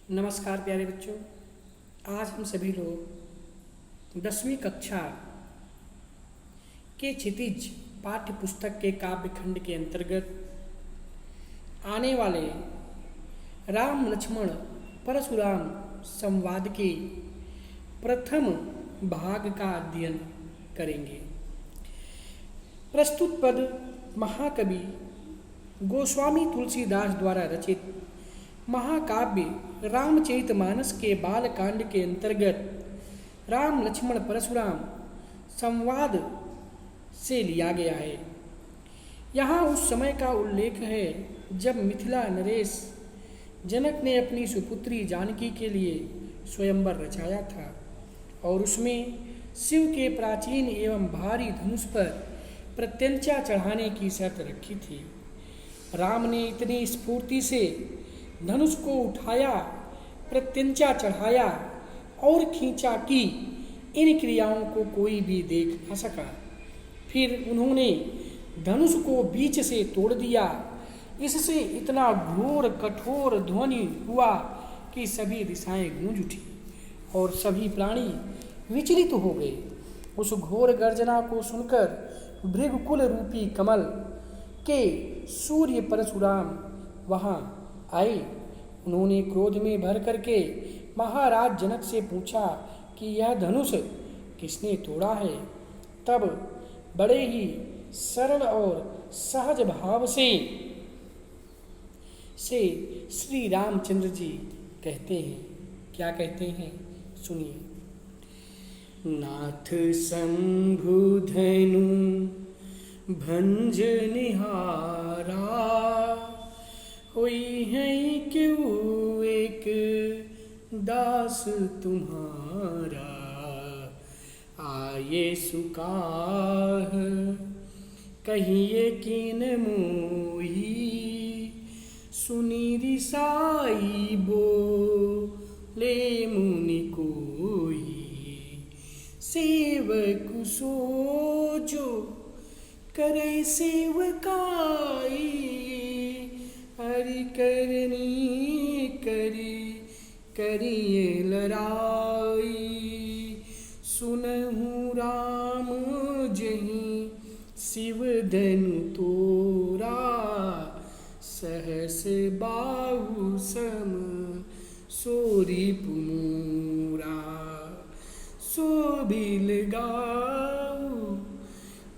नमस्कार प्यारे बच्चों। आज हम सभी लोग 10वीं कक्षा के क्षितिज पाठ्य पुस्तक के काव्य खंड के अंतर्गत आने वाले राम लक्ष्मण परशुराम संवाद के प्रथम भाग का अध्ययन करेंगे। प्रस्तुत पद महाकवि गोस्वामी तुलसीदास द्वारा रचित महाकाव्य रामचरितमानस के बालकांड के अंतर्गत राम लक्ष्मण परशुराम संवाद से लिया गया है। यहाँ उस समय का उल्लेख है जब मिथिला नरेश जनक ने अपनी सुपुत्री जानकी के लिए स्वयंवर रचाया था और उसमें शिव के प्राचीन एवं भारी धनुष पर प्रत्यंचा चढ़ाने की शर्त रखी थी। राम ने इतनी स्फूर्ति से धनुष को उठाया, प्रत्यंचा चढ़ाया और खींचा कि इन क्रियाओं को कोई भी देख न सका। फिर उन्होंने धनुष को बीच से तोड़ दिया। इससे इतना घोर कठोर ध्वनि हुआ कि सभी दिशाएं गूंज उठी और सभी प्राणी विचलित हो गए। उस घोर गर्जना को सुनकर भृगुकुल रूपी कमल के सूर्य परशुराम वहां आए। उन्होंने क्रोध में भर करके महाराज जनक से पूछा कि यह धनुष किसने तोड़ा है। तब बड़े ही सरल और सहज भाव से श्री रामचंद्र जी कहते हैं, क्या कहते हैं सुनिए। नाथ शंभु धनु भंज निहारा, होई है क्यों एक दास तुम्हारा। आये सुकाह कहिए किन मोही, सुनी रिसाई बोले मुनि कोई। सेवक सो जो करे सेवकाई, हरि करनी करिए लड़ाई। सुनहु राम जहीं शिव धनु तोरा, सहस बाहु सम सोरी पुमूरा। शोभिल गाऊ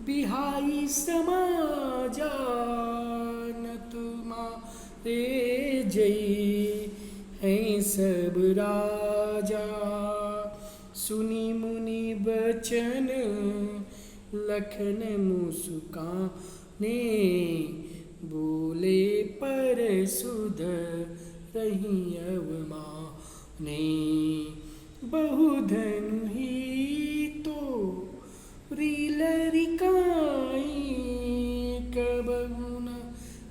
बिहाई समाजा, न तुम्हारे जय हैं सब राजा। सुनी मुनि बचन लखन मुस्काने, बोले पर सुध रही अवमाने। बहुधन ही तो लरिकाई, कबहु न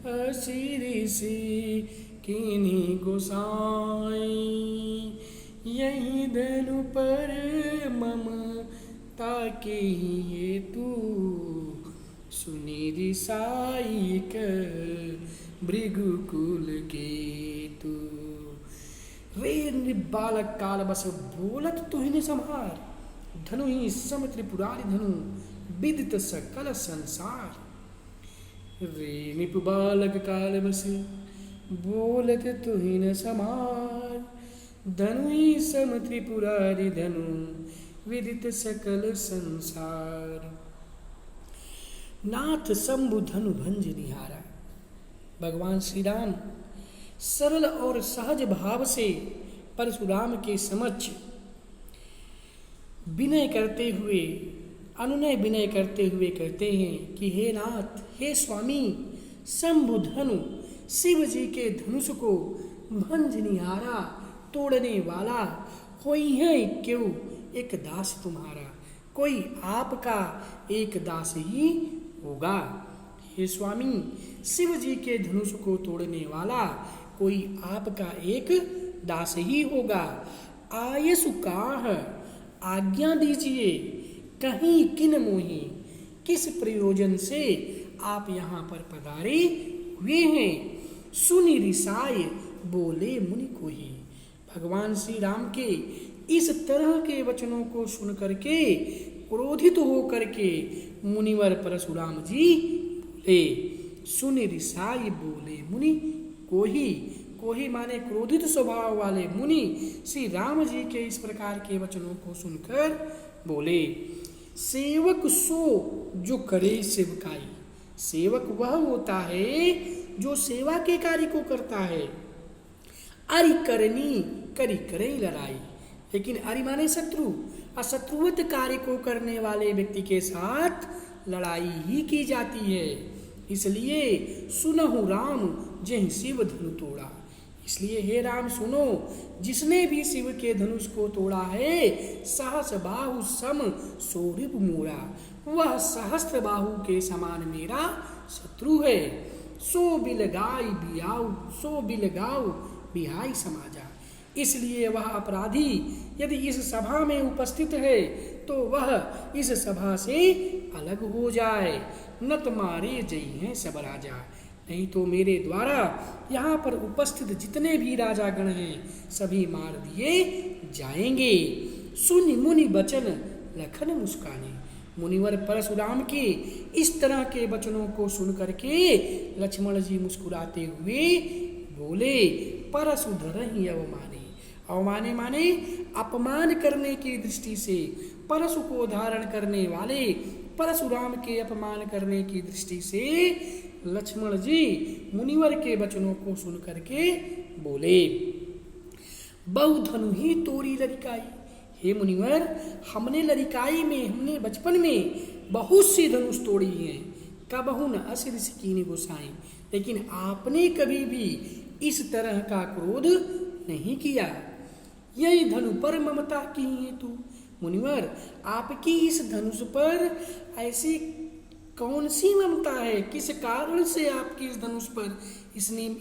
असिर से किन्हीं गोसाई। यही धनु पर ममता के हेतु, सुनी रिसाई कर भृगुकुल केतु। रे बालक काल बस बोलत तुहिने संहार, धनु ही सम त्रिपुरारि धनु विदित सकल संसार। रे निप बालक काल बस बोलत तुहिन समार, धनु ही सम त्रिपुरारि धनु विदित सकल संसार। नाथ शंभु धनु भंज निहारा। भगवान श्री राम सरल और सहज भाव से परशुराम के समक्ष विनय करते हुए, अनुनय विनय करते हुए कहते हैं कि हे नाथ, हे स्वामी, शंभु धनु शिव जी के धनुष को भंज निहारा, तोड़ने वाला कोई है क्यों एक दास तुम्हारा। कोई आपका एक दास ही होगा। हे स्वामी, शिव जी के धनुष को तोड़ने वाला कोई आपका एक दास ही होगा। आये सुकाह, आज्ञा दीजिए, कहीं किन मोही, किस प्रयोजन से आप यहाँ पर पधारे हुए हैं। सुनि रिसाय बोले मुनि कोही। भगवान श्री राम के इस तरह के वचनों को सुन करके क्रोधित हो करके मुनिवर परशुराम जी बोले। सुन रिसाई बोले मुनि कोही। कोही माने क्रोधित स्वभाव वाले मुनि श्री राम जी के इस प्रकार के वचनों को सुनकर बोले। सेवक सो जो करे सेवकाई। सेवक वह होता है जो सेवा के कार्य को करता है। अरि करनी करी करे लड़ाई। लेकिन अरि माने शत्रु, अशत्रुवत कार्य को करने वाले व्यक्ति के साथ लड़ाई ही की जाती है। इसलिए सुनहु राम जहि शिव धनु तोड़ा। इसलिए हे राम सुनो, जिसने भी शिव के धनुष को तोड़ा है, सहस बाहु सम सोरिप मोरा, वह सहस्त्र बाहु के समान मेरा शत्रु है। सो बिलगाई बियाऊ, सो बिलगाऊ बिहाई समाजा। इसलिए वह अपराधी यदि इस सभा में उपस्थित है तो वह इस सभा से अलग हो जाए। नत मारे जई हैं सब राजा। नहीं तो मेरे द्वारा यहाँ पर उपस्थित जितने भी राजागण हैं सभी मार दिए जाएंगे। सुनि मुनि बचन लखन मुस्काने। मुनिवर परशुराम के इस तरह के वचनों को सुन करके लक्ष्मण जी मुस्कुराते हुए बोले। परशुधर ही अवमाने। अवमाने माने अपमान करने की दृष्टि से, परशु को धारण करने वाले परशुराम के अपमान करने की दृष्टि से लक्ष्मण जी मुनिवर के वचनों को सुन करके बोले। बहु धनु ही तोरी लड़िकाई। हे मुनिवर, हमने लड़िकाई में, हमने बचपन में बहुत सी धनुष तोड़ी हैं। कबहु न असिर सिकीनी गोसाई। लेकिन आपने कभी भी इस तरह का क्रोध नहीं किया। यही धनु पर ममता की हेतु। मुनिवर, आपकी इस धनुष पर ऐसी कौन सी ममता है? किस कारण से आपकी इस धनुष पर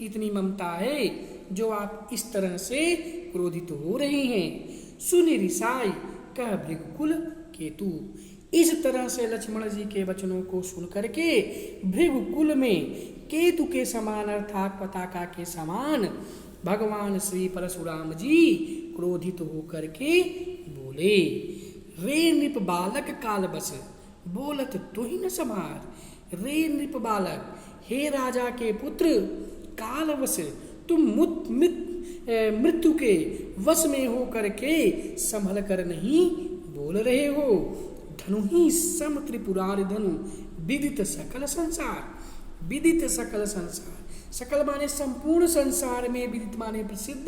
इतनी ममता है जो आप इस तरह से क्रोधित हो रहे हैं? सुनि रिसाई कह भृगुकुल केतु। इस तरह से लक्ष्मण जी के वचनों को सुन करके भृगुकुल में केतु के समान अर्थात पताका के समान भगवान श्री परशुराम जी क्रोधित होकर के बोले। रे नृप बालक काल बस बोलत तुहि न समार। रे नृप बालक, हे राजा के पुत्र, कालवश तुम मृत्यु के वश में हो करके संभल कर नहीं बोल रहे हो। धनु ही सम त्रिपुरार धनु विदित सकल संसार। विदित सकल संसार, सकल माने संपूर्ण संसार में, विदित माने प्रसिद्ध।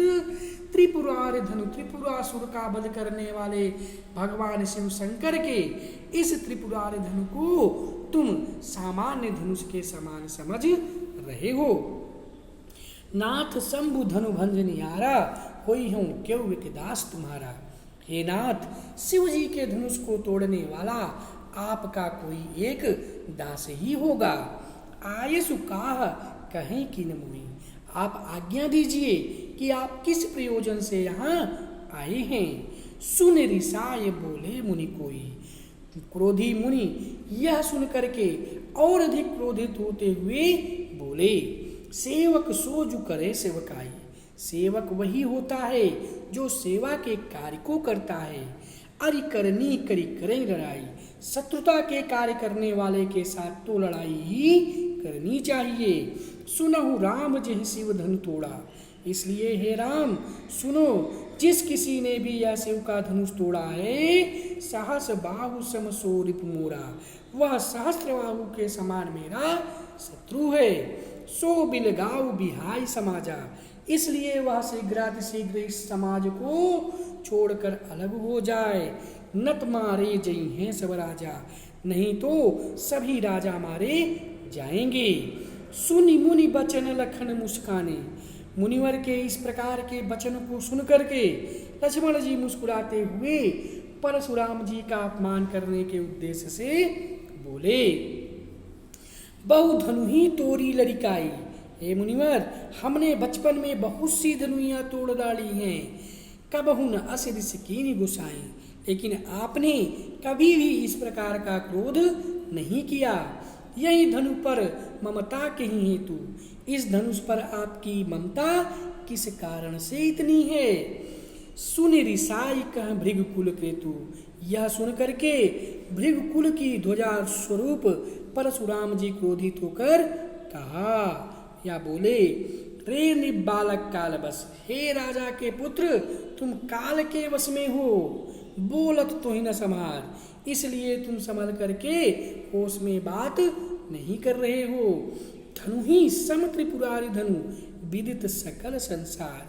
त्रिपुरार धनु, त्रिपुरासुर का वध करने वाले भगवान शिव शंकर के इस त्रिपुरार धनु को तुम सामान्य धनुष के समान समझ रहे हो। नाथ शंभु धनु भंजनियारा, होई हूं क्यों विकदास तुम्हारा। हे नाथ, शिव जी के धनुष को तोड़ने वाला आपका कोई एक दास ही होगा। आयसु काह कहें कि न मुई। आप आज्ञा दीजिए कि आप किस प्रयोजन से यहाँ आए हैं। सुन रिसाय बोले मुनि कोई। क्रोधी मुनि यह सुन करके और अधिक क्रोधित होते हुए बोले। सेवक सो जो करे सेवकाई। सेवक वही होता है जो सेवा के कार्य को करता है। अरि करनी करी करे लड़ाई। शत्रुता के कार्य करने वाले के साथ तो लड़ाई ही करनी चाहिए। सुनहु राम जहि शिव धनु तोड़ा। इसलिए हे राम सुनो, जिस किसी ने भी यह शिव का धनुष तोड़ा है, सहस बाहु सम सोरिप मोरा, वह सहस्त्र बाहु के समान मेरा शत्रु है। सो बिलगाऊ बिहाई समाजा। इसलिए वह शीघ्र इस समाज को छोड़कर अलग हो जाए। नत मारे जई हैं सब राजा, नहीं तो सभी राजा मारे जाएंगे। सुनि मुनि बचन लखन मुस्काने। मुनिवर के इस प्रकार के वचन को सुन करके लक्ष्मण जी मुस्कुराते हुए परशुराम जी का अपमान करने के उद्देश्य से बोले। बहु धनु ही तोरी लड़िकाई। हे मुनिवर, हमने बचपन में बहुत सी धनुइयाँ तोड़ डाली हैं। कबहु न असिर सिकीनी गुसाई। लेकिन आपने कभी भी इस प्रकार का क्रोध नहीं किया। यही धनु पर ममता के ही हेतु, इस धनुष पर आपकी ममता किस कारण से इतनी है। सुन रिसाई कह भृगुकुल केतु, यह सुन करके भृगुकुल की ध्वजा स्वरूप परशुराम जी क्रोधित होकर कहा या बोले, रे निबालक काल बस, हे राजा के पुत्र तुम काल के वश में हो, बोलत तो ही न समार, इसलिए तुम संभल करके होश में बात नहीं कर रहे हो। धनु ही सम त्रिपुरारी धनु, विदित सकल संसार,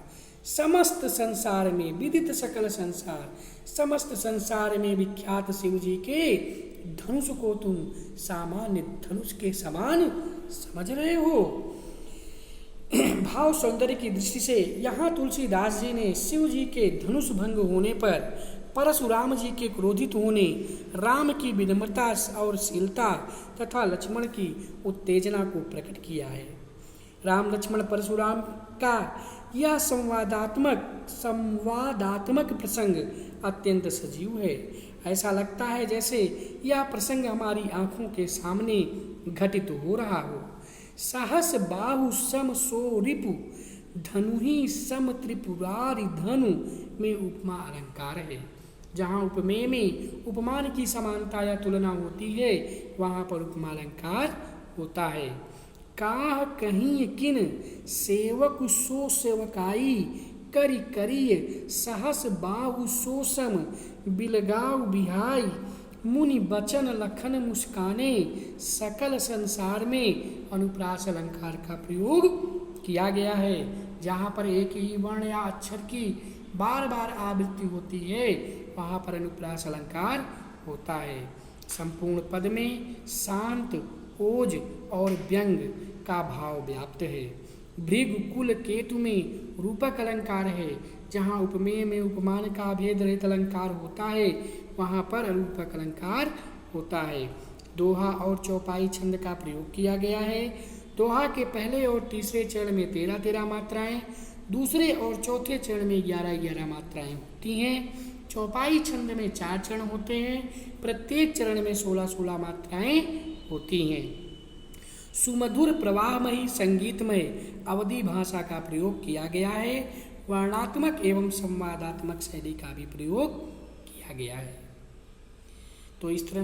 समस्त संसार में विदित सकल संसार, समस्त संसार में विख्यात शिव जी के धनुष को तुम सामान्य धनुष के समान समझ रहे हो। भाव सौंदर्य की दृष्टि से यहाँ तुलसीदास जी ने शिव जी के धनुष भंग होने पर परशुराम जी के क्रोधित होने, राम की विनम्रता और शीलता तथा लक्ष्मण की उत्तेजना को प्रकट किया है। राम लक्ष्मण परशुराम का यह संवादात्मक प्रसंग अत्यंत सजीव है। ऐसा लगता है जैसे यह प्रसंग हमारी आंखों के सामने घटित हो रहा हो। सहस बाहु सम सो रिपु, धनु ही सम त्रिपुरारी धनु में उपमा अलंकार है। जहाँ उपमेय में उपमान की समानता या तुलना होती है, वहाँ पर उपमा अलंकार होता है। काह कहीं किन सेवक सो सेवकाई, करी करिय सहस बाहु सो सम, बिलगाव बिहाई, मुनि बचन लखन मुस्काने, सकल संसार में अनुप्रास अलंकार का प्रयोग किया गया है। जहाँ पर एक ही वर्ण या अक्षर की बार बार आवृत्ति होती है, वहाँ पर अनुप्रास अलंकार होता है। संपूर्ण पद में शांत, ओज और व्यंग का भाव व्याप्त है। भृगुकुल केतु में रूपक अलंकार है। जहाँ उपमेय में उपमान का भेद रहित अलंकार होता है, वहाँ पर अरूपक अलंकार होता है। दोहा और चौपाई छंद का प्रयोग किया गया है। दोहा के पहले और तीसरे चरण में 13-13 मात्राएं, दूसरे और चौथे चरण में 11-11 मात्राएं होती हैं। चौपाई छंद में 4 चरण होते हैं, प्रत्येक चरण में 16-16 मात्राएं होती हैं। सुमधुर प्रवाहमयी संगीतमय अवधी भाषा का प्रयोग किया गया है। वर्णात्मक एवं संवादात्मक शैली का भी प्रयोग किया गया है। तो इस तरह